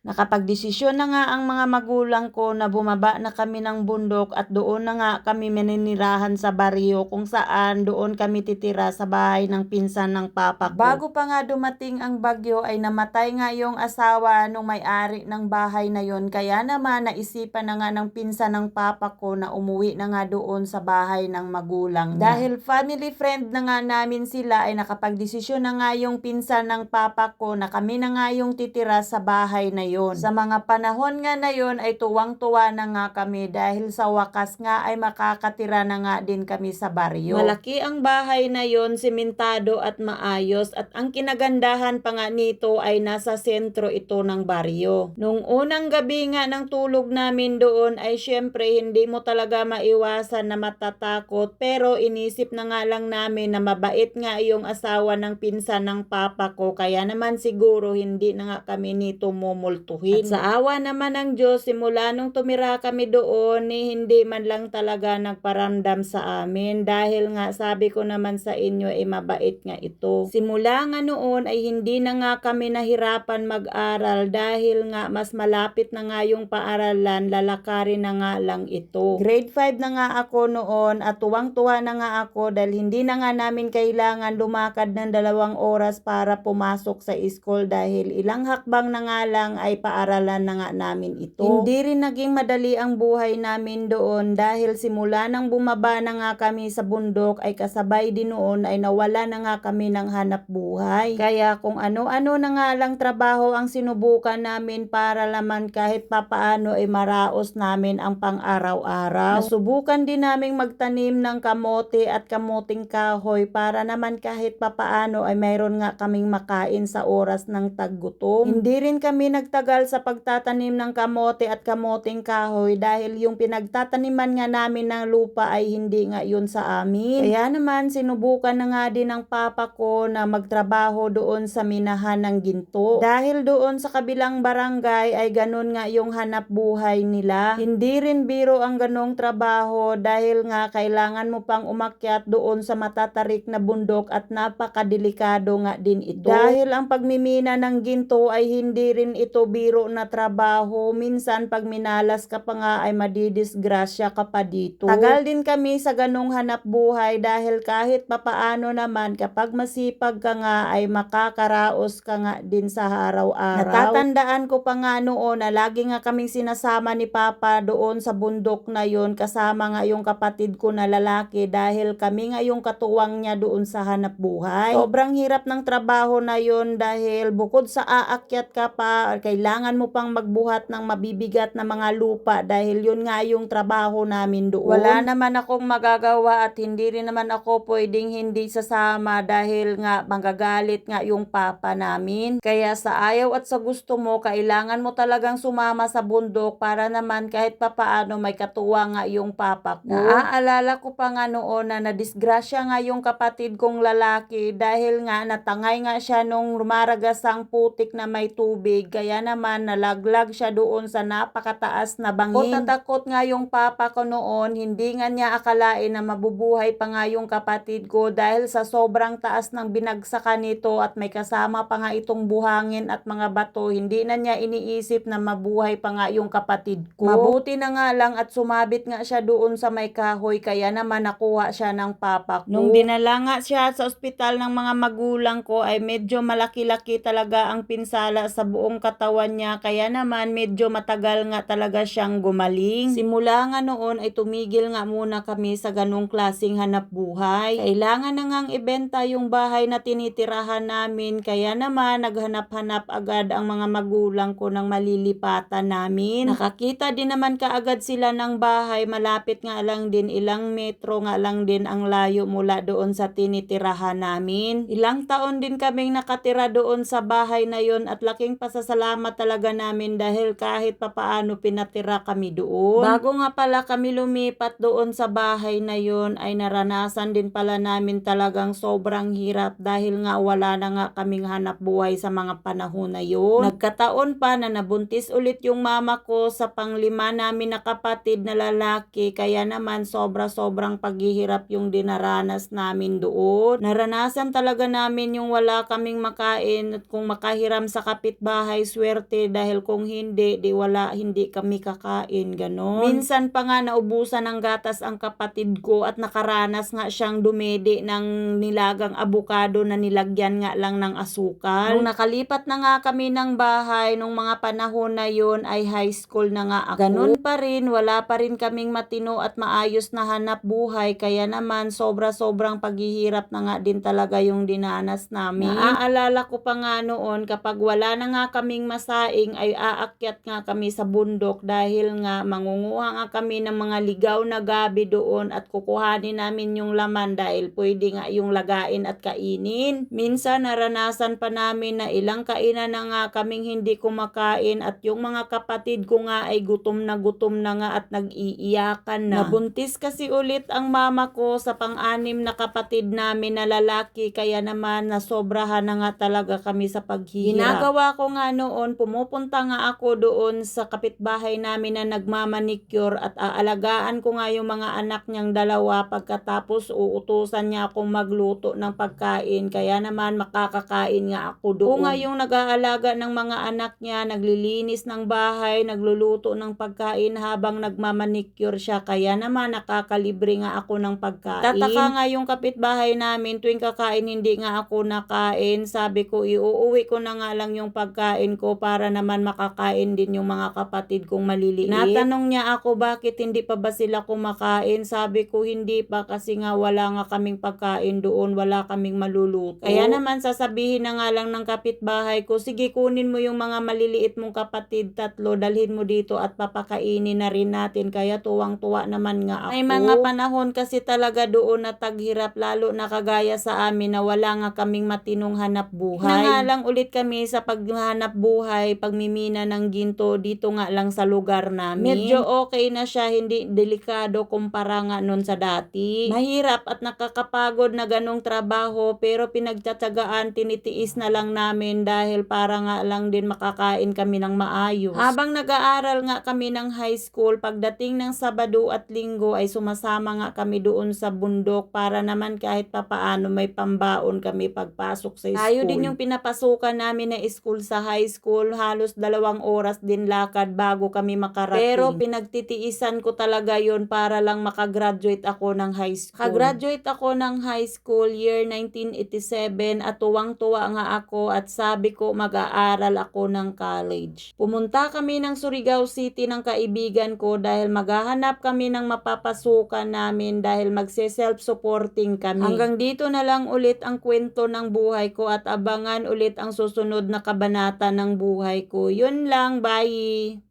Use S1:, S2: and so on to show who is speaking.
S1: Nakapagdesisyon na nga ang mga magulang ko na bumaba na kami ng bundok at doon na nga kami maninirahan sa baryo kung saan doon kami titira sa bahay ng pinsan ng papa ko. Bago pa nga dumating ang bagyo ay namatay nga yung asawa nung may-ari ng bahay na yon, kaya naman naisipan na nga ng pinsan ng papa ko na umuwi na nga doon sa bahay ng magulang niya. Dahil family friend na nga namin sila ay nakapagdesisyon na nga yung pinsan ng papa ko na kami na nga yung titira sa bahay na yon. Sa mga panahon nga na yon ay tuwang-tuwa na nga kami dahil sa wakas nga ay makakatira na nga din kami sa baryo. Malaki ang bahay na yon, simentado at maayos, at ang kinagandahan pa nga nito ay nasa sentro ito ng baryo. Nung unang gabi nga ng tulog namin doon ay syempre hindi mo talaga maiwasan na matatakot, pero inisip na nga lang namin na mabait nga yung asawa ng pinsan ng papa ko, kaya naman siguro hindi na nga kami nito mumultuhin. At sa awa naman ng Diyos, simula nung tumira kami doon, hindi man lang talaga nagparamdam sa amin, dahil nga sabi ko naman sa inyo ay mabait nga ito. Simula nga noon ay hindi na nga kami nahirapan mag-aral dahil nga mas malapit na nga yung paaralan, lalakarin na nga lang ito. Grade 5 na nga ako noon at tuwang-tuwa na nga ako dahil hindi na nga namin kailangan lumakad ng 2 oras para pumasok sa school dahil ilang hakbang na nga lang ay paaralan na nga namin ito. Hindi rin naging madali ang buhay namin doon dahil simula nang bumaba na nga kami sa bundok ay kasabay din noon ay nawala na nga kami ng hanap buhay. Kaya kung ano-ano na nga lang trabaho ang sinubukan namin para naman kahit papaano ay maraos namin ang pang-araw-araw. Nasubukan din naming magtanim ng kamote at kamuting kahoy para naman kahit papaano ay mayroon nga kaming makain sa oras ng taggutom. Hindi rin kami nagtagal sa pagtatanim ng kamote at kamuting kahoy dahil yung pinagtataniman nga namin ng lupa ay hindi nga yun sa amin. Kaya naman sinubukan na nga din ng papa ko na magtrabaho doon sa minahan ng ginto. Dahil doon sa kabilang barangay ay ganun nga yung hanap buhay nila. Hindi rin biro ang ganong trabaho dahil nga kailangan mo pang umakyat doon sa matatarik na bundok at napakadelikado nga din ito. Dahil ang pagmimina ng ginto ay hindi rin ito biro na trabaho. Minsan pag minalas ka pa nga ay madidisgrasya ka pa dito. Tagal din kami sa ganong hanap buhay dahil kahit papaano naman kapag masipag ka nga ay makakaraos ka nga din sa araw-araw. Natatandaan ko pa nga noon na lagi nga kaming sinasama ni papa doon sa bundok na yon, kasama nga yung kapatid ko na lalaki dahil kami nga yung katuwang niya doon sa hanap buhay. Sobrang hirap ng trabaho na yon dahil bukod sa aakyat ka pa, kailangan mo pang magbuhat ng mabibigat na mga lupa dahil yun nga yung trabaho namin doon. Wala naman akong magagawa at hindi rin naman ako pwedeng hindi sasama dahil nga magagalit nga yung papa namin. Kaya sa ayaw at sa gusto mo, kailangan mo talagang sumama sa bundok para naman kahit papaano may katuwa nga yung papa ko. Naaalala ko pa nga noon na nadisgrasya nga yung kapatid kong lalaki dahil nga natangay nga siya nung rumaragasang putik na may tubig, kaya naman nalaglag siya doon sa napakataas na bangin. Takot nga yung papa ko noon, hindi nga niya akalain na mabubuhay pa nga yung kapatid ko dahil sa sobrang taas ng binagsakan nito at may kasama pa nga itong buhangin at mga bato, hindi na niya iniisip na mabuhay pa nga yung kapatid ko. Mabuti na nga lang at sumabit nga siya doon sa may kahoy, kaya naman nakuha siya ng papa ko. Nung dinala nga siya sa ospital ng mga magulang ko ay medyo malaki-laki talaga ang pinsala sa buong katawan niya, kaya naman medyo matagal nga talaga siyang gumaling. Simula nga noon ay tumigil nga muna kami sa ganong klaseng hanap buhay. Kailangan na ngang ibenta yung bahay na tinitirahan namin, kaya naman naghanap-hanap agad ang mga magulang ko ng malilipatan namin. Nakakita din naman kaagad sila ng bahay, malapit nga lang din, ilang metro nga lang din ang layo mula doon sa tinitirahan namin. Ilang taon din kaming nakatira doon sa bahay na yon at laking pasasalamat talaga namin dahil kahit papaano pinatira kami doon. Bago nga pala kami lumipat doon sa bahay na yon ay naranasan din pala namin talagang sobrang hirap dahil nga wala na nga kaming hanap buhay sa mga panahon na yon. Nagkataon pa na nabuntis ulit yung mama ko sa panglima namin na kapatid na lalaki, kaya naman sobrang paghihirap yung dinaranas namin doon. Naranasan talaga namin yung wala kaming makain at kung makahiram sa kapitbahay, swerte swerte dahil kung hindi, hindi kami kakain, ganon. Minsan pa nga naubusan ng gatas ang kapatid ko at nakaranas nga siyang dumede ng nilagang abukado na nilagyan nga lang ng asukal. Nung nakalipat na nga kami ng bahay, nung mga panahon na yun ay high school na nga ako. Ganun pa rin, wala pa rin kaming matino at maayos na hanap buhay, kaya naman sobrang paghihirap na nga din talaga yung dinanas namin. Naaalala ko pa nga noon, kapag wala na nga kaming masaing ay aakyat nga kami sa bundok dahil nga mangunguha nga kami ng mga ligaw na gabi doon at kukuhanin namin yung laman dahil pwede nga yung lagain at kainin. Minsan naranasan pa namin na ilang kainan na nga kaming hindi kumakain at yung mga kapatid ko nga ay gutom na nga at nag-iiyakan na. Nabuntis kasi ulit ang mama ko sa pang-anim na kapatid namin na lalaki, kaya naman nasobrahan na nga talaga kami sa paghihirap. Ginagawa ko nga noon, pumupunta nga ako doon sa kapitbahay namin na nagmamanicure at aalagaan ko nga yung mga anak niyang dalawa, pagkatapos uutusan niya akong magluto ng pagkain, kaya naman makakakain nga ako doon. Ako nga yung nag-aalaga ng mga anak niya, naglilinis ng bahay, nagluluto ng pagkain habang nagmamanicure siya, kaya naman nakakalibre nga ako ng pagkain. Tataka nga yung kapitbahay namin, tuwing kakain hindi nga ako nakain. Sabi ko, iuuwi ko na nga lang yung pagkain ko para naman makakain din yung mga kapatid kong maliliit. Natanong niya ako, bakit hindi pa ba sila kumakain? Sabi ko, hindi pa kasi nga wala nga kaming pagkain doon, wala kaming maluluto. Kaya naman sasabihin na nga lang ng kapitbahay ko, sige kunin mo yung mga maliliit mong kapatid, 3, dalhin mo dito at papakainin na rin natin. Kaya tuwang-tuwa naman nga ako. May mga panahon kasi talaga doon na taghirap, lalo na kagaya sa amin na wala nga kaming matinong hanap buhay. Na nga lang ulit kami sa paghanap buhay, pagmimina ng ginto dito nga lang sa lugar namin. Medyo okay na siya, hindi delikado kumpara nga nun sa dati. Mahirap at nakakapagod na ganong trabaho, pero pinagtsatsagaan, tinitiis na lang namin dahil para nga lang din makakain kami ng maayos. Habang nag-aaral nga kami ng high school, pagdating ng Sabado at Linggo ay sumasama nga kami doon sa bundok para naman kahit papaano may pambaon kami pagpasok sa school. Tayo din yung pinapasukan namin na school sa high school, halos 2 oras din lakad bago kami makarating. Pero pinagtitiisan ko talaga yon para lang makagraduate ako ng high school. Kagraduate ako ng high school year 1987 at tuwang-tuwa nga ako at sabi ko mag-aaral ako ng college. Pumunta kami ng Surigao City ng kaibigan ko dahil maghahanap kami ng mapapasukan namin dahil magse-self-supporting kami. Hanggang dito na lang ulit ang kwento ng buhay ko at abangan ulit ang susunod na kabanata ng buhay ko. Yun lang, bye!